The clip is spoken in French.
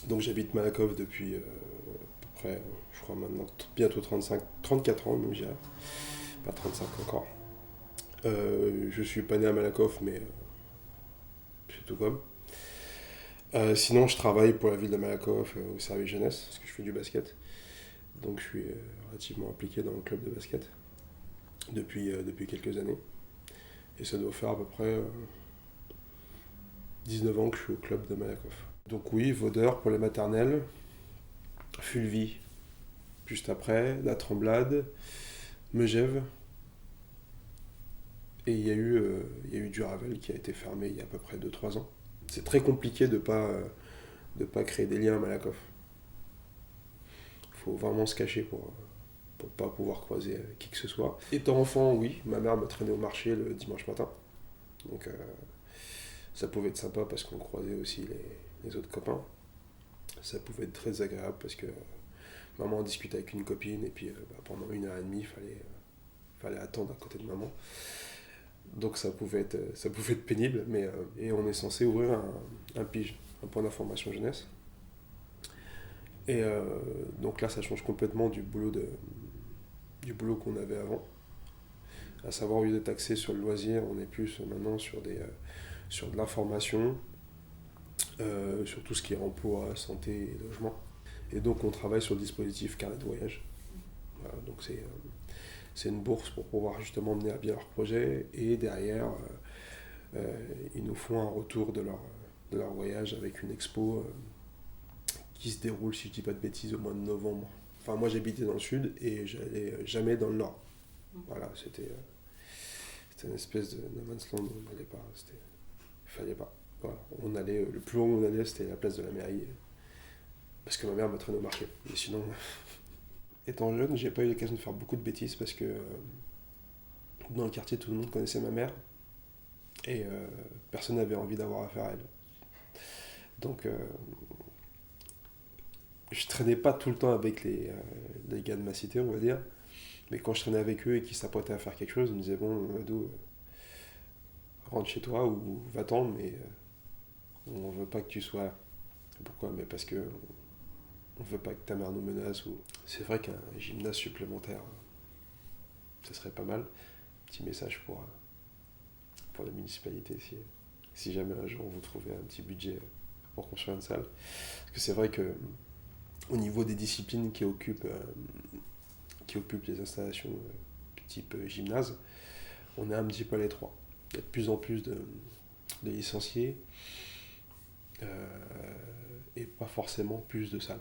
Donc j'habite Malakoff depuis à peu près, je crois maintenant, bientôt 34 ans, même j'irai. Pas 35 encore. Je suis pas né à Malakoff, mais c'est tout comme. Sinon, je travaille pour la ville de Malakoff au service jeunesse, parce que je fais du basket. Donc je suis relativement impliqué dans le club de basket depuis quelques années. Et ça doit faire à peu près 19 ans que je suis au club de Malakoff. Donc oui, Vaudeur pour les maternelles, Fulvie juste après, La Tremblade, Megève, et il y a eu Duravel qui a été fermé il y a à peu près 2-3 ans. C'est très compliqué de pas créer des liens à Malakoff. Il faut vraiment se cacher pour pas pouvoir croiser qui que ce soit. Étant enfant, oui, ma mère me traînait au marché le dimanche matin. Donc ça pouvait être sympa parce qu'on croisait aussi les autres copains. Ça pouvait être très agréable parce que maman discutait avec une copine et puis pendant 1 heure et demie, fallait attendre à côté de maman. Donc ça pouvait être pénible, et on est censé ouvrir un PIGE, un point d'information jeunesse. Et donc là, ça change complètement du boulot qu'on avait avant. À savoir, au lieu d'être axé sur le loisir, on est plus maintenant sur de l'information, sur tout ce qui est emploi, santé et logement. Et donc, on travaille sur le dispositif carnet de voyage. Voilà, donc c'est une bourse pour pouvoir justement mener à bien leur projet. Et derrière, ils nous font un retour de leur voyage avec une expo qui se déroule, si je dis pas de bêtises, au mois de novembre. Enfin, moi j'habitais dans le sud et j'allais jamais dans le nord. Voilà, c'était une espèce de no man's land où on n'allait pas. Fallait pas. Voilà, on allait, le plus loin où on allait, c'était la place de la mairie. Parce que ma mère me traînait au marché. Et sinon, étant jeune, j'ai pas eu l'occasion de faire beaucoup de bêtises parce que dans le quartier, tout le monde connaissait ma mère. Et personne n'avait envie d'avoir affaire à elle. Donc, je traînais pas tout le temps avec les gars de ma cité, on va dire. Mais quand je traînais avec eux et qu'ils s'apprêtaient à faire quelque chose, ils me disaient bon, Madou, rentre chez toi ou va-t'en, mais on veut pas que tu sois là. Pourquoi? Mais parce que on veut pas que ta mère nous menace. Ou... C'est vrai qu'un gymnase supplémentaire, ce serait pas mal. Petit message pour la municipalité si jamais un jour vous trouvez un petit budget pour construire une salle. Parce que c'est vrai que au niveau des disciplines qui occupent les installations type gymnase, on est un petit peu à l'étroit. Il y a de plus en plus de licenciés et pas forcément plus de salles.